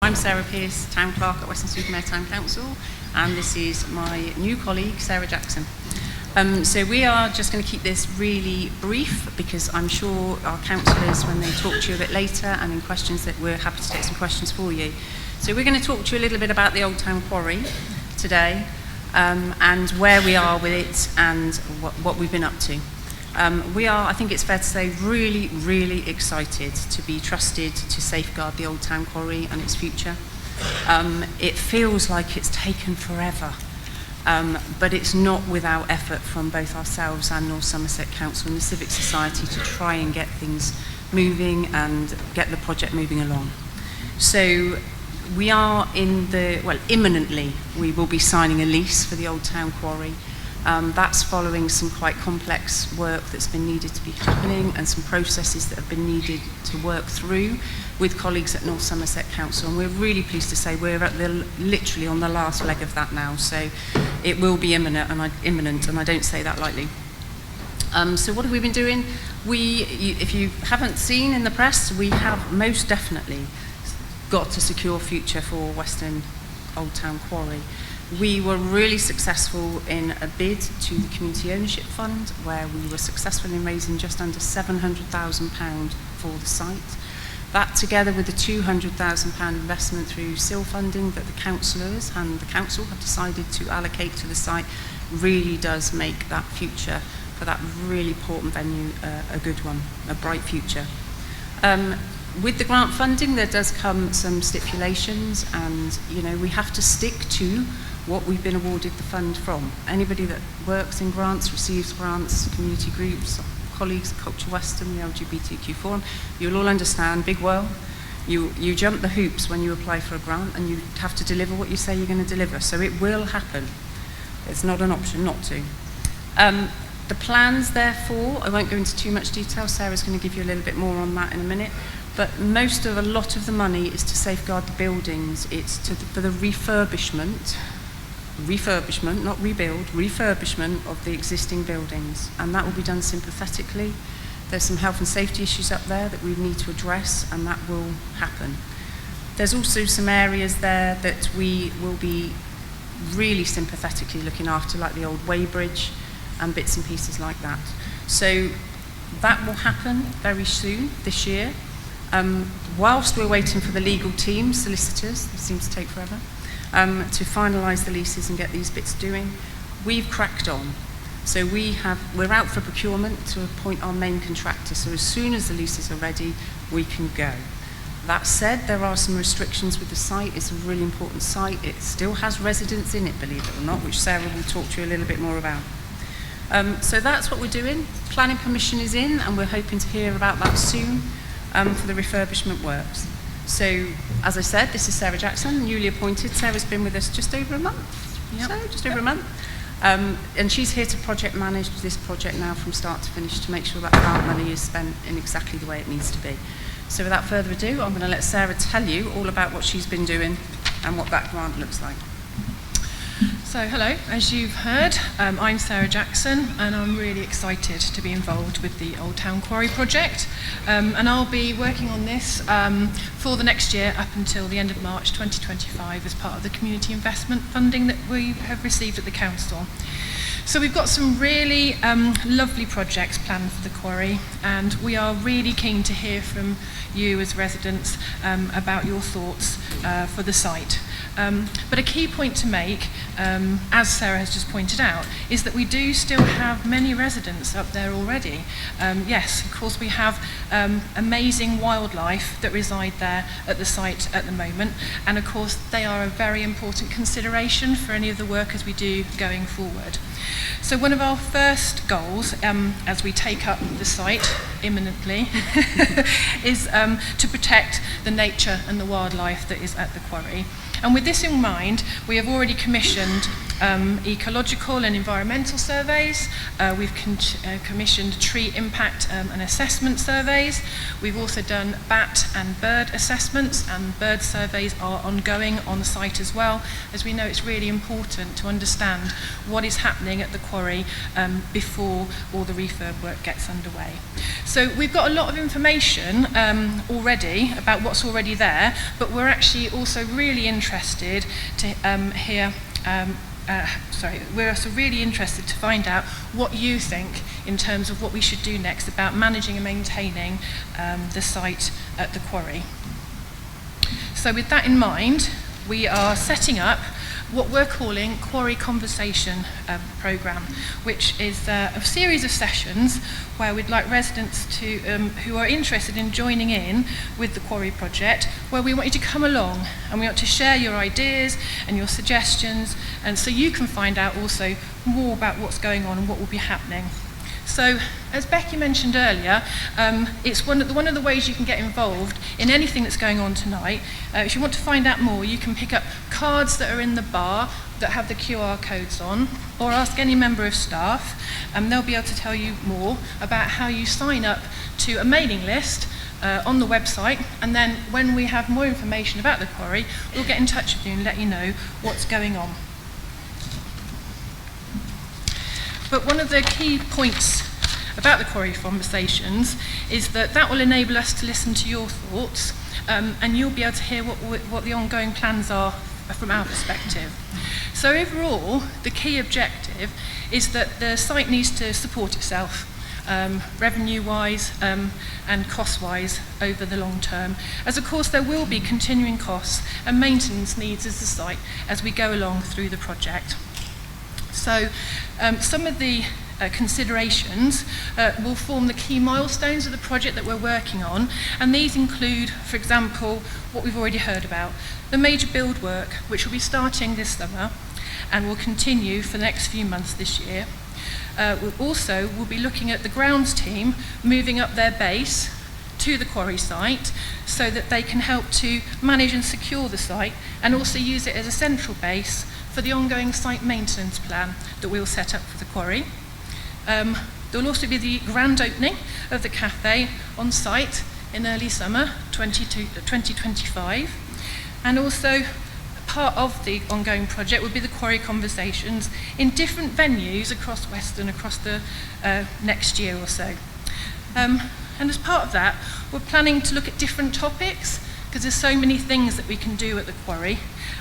I'm Sarah Pearce, Town Clerk at Weston-super-Mare Town Council, and this is my new colleague, Sarah Jackson. So we are just going to keep this really brief because I'm sure our councillors, when they talk to you a bit later and in questions, that we're happy to take some questions for you. So we're going to talk to you a little bit about the Old Town Quarry today, and where we are with it and what we've been up to. We are, I think it's fair to say, really, really excited to be trusted to safeguard the Old Town Quarry and its future. It feels like it's taken forever, but it's not without effort from both ourselves and North Somerset Council and the Civic Society to try and get things moving and get the project moving along. So we are imminently we will be signing a lease for the Old Town Quarry. That's following some quite complex work that's been needed to be happening and some processes that have been needed to work through with colleagues at North Somerset Council, and we're really pleased to say we're at literally on the last leg of that now, so it will be imminent, and I don't say that lightly. So what have we been doing? If you haven't seen in the press, we have most definitely got a secure future for Weston Old Town Quarry. We were really successful in a bid to the Community Ownership Fund, where we were successful in raising just under £700,000 for the site. That, together with the £200,000 investment through SIL funding that the councillors and the council have decided to allocate to the site, really does make that future for that really important venue a good one, a bright future. With the grant funding, there does come some stipulations, and we have to stick to what we've been awarded the fund from. Anybody that works in grants, receives grants, community groups, colleagues at Culture Western, the LGBTQ Forum, you'll all understand, big world, you jump the hoops when you apply for a grant, and you have to deliver what you say you're going to deliver. So it will happen. It's not an option not to. The plans, therefore, I won't go into too much detail. Sarah's going to give you a little bit more on that in a minute. But a lot of the money is to safeguard the buildings. It's for the refurbishment, not rebuild, refurbishment of the existing buildings. And that will be done sympathetically. There's some health and safety issues up there that we need to address, and that will happen. There's also some areas there that we will be really sympathetically looking after, like the old Weybridge and bits and pieces like that. So that will happen very soon this year. Whilst we're waiting for the legal team, solicitors, it seems to take forever, to finalise the leases and get these bits doing, we've cracked on. So we're out for procurement to appoint our main contractor, so as soon as the leases are ready, we can go. That said, there are some restrictions with the site. It's a really important site. It still has residents in it, believe it or not, which Sarah will talk to you a little bit more about. So that's what we're doing. Planning permission is in, and we're hoping to hear about that soon for the refurbishment works. So, as I said, this is Sarah Jackson, newly appointed. Sarah's been with us just over a month. Yep. So, just over a month. And she's here to project manage this project now from start to finish to make sure that grant money is spent in exactly the way it needs to be. So without further ado, I'm going to let Sarah tell you all about what she's been doing and what that grant looks like. So hello, as you've heard, I'm Sarah Jackson, and I'm really excited to be involved with the Old Town Quarry project, and I'll be working on this for the next year up until the end of March 2025 as part of the community investment funding that we have received at the council. So we've got some really lovely projects planned for the quarry, and we are really keen to hear from you as residents about your thoughts for the site. But a key point to make, as Sarah has just pointed out, is that we do still have many residents up there already. Yes, of course we have amazing wildlife that reside there at the site at the moment, and of course they are a very important consideration for any of the work as we do going forward. So one of our first goals, as we take up the site imminently, is to protect the nature and the wildlife that is at the quarry. And with this in mind, we have already commissioned ecological and environmental surveys. We've commissioned tree impact and assessment surveys. We've also done bat and bird assessments, and bird surveys are ongoing on site as well, as we know it's really important to understand what is happening at the quarry before all the refurb work gets underway. So we've got a lot of information already about what's already there, but we're actually also really interested to hear we're also really interested to find out what you think in terms of what we should do next about managing and maintaining the site at the quarry. So with that in mind, we are setting up what we're calling Quarry Conversation programme, which is a series of sessions where we'd like residents to who are interested in joining in with the Quarry project, where we want you to come along and we want to share your ideas and your suggestions, and so you can find out also more about what's going on and what will be happening. So, as Becky mentioned earlier, it's one of the ways you can get involved in anything that's going on tonight. If you want to find out more, you can pick up cards that are in the bar that have the QR codes on, or ask any member of staff, and they'll be able to tell you more about how you sign up to a mailing list on the website, and then when we have more information about the quarry, we'll get in touch with you and let you know what's going on. But one of the key points about the Quarry Conversations is that will enable us to listen to your thoughts, and you'll be able to hear what the ongoing plans are from our perspective. So overall, the key objective is that the site needs to support itself, revenue-wise and cost-wise over the long term, as of course there will be continuing costs and maintenance needs as the site as we go along through the project. So some of the considerations will form the key milestones of the project that we're working on, and these include, for example, what we've already heard about, the major build work, which will be starting this summer and will continue for the next few months this year. We'll be looking at the grounds team moving up their base to the quarry site so that they can help to manage and secure the site and also use it as a central base for the ongoing site maintenance plan that we'll set up for the quarry. There will also be the grand opening of the cafe on site in early summer 2025, and also part of the ongoing project will be the Quarry Conversations in different venues across Weston across the next year or so. And as part of that, we're planning to look at different topics, because there's so many things that we can do at the quarry,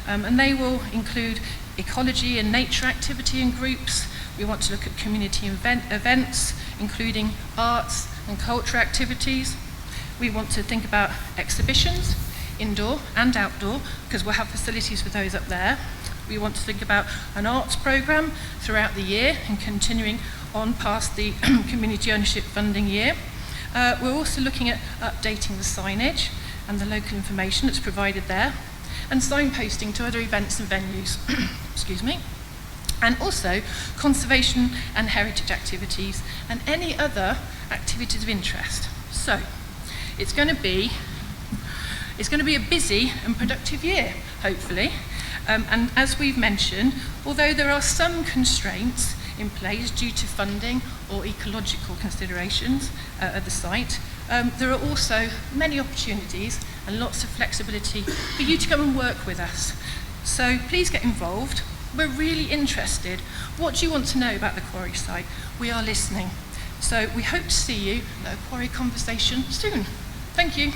and they will include ecology and nature activity in groups. We want to look at community events, including arts and culture activities. We want to think about exhibitions, indoor and outdoor, because we'll have facilities for those up there. We want to think about an arts programme throughout the year and continuing on past the community ownership funding year. We're also looking at updating the signage and the local information that's provided there, and signposting to other events and venues. Excuse me. And also conservation and heritage activities and any other activities of interest. So it's going to be a busy and productive year, hopefully. And as we've mentioned, although there are some constraints in place due to funding or ecological considerations at the site, there are also many opportunities and lots of flexibility for you to come and work with us. So please get involved. We're really interested. What do you want to know about the quarry site? We are listening. So we hope to see you at a Quarry Conversation soon. Thank you.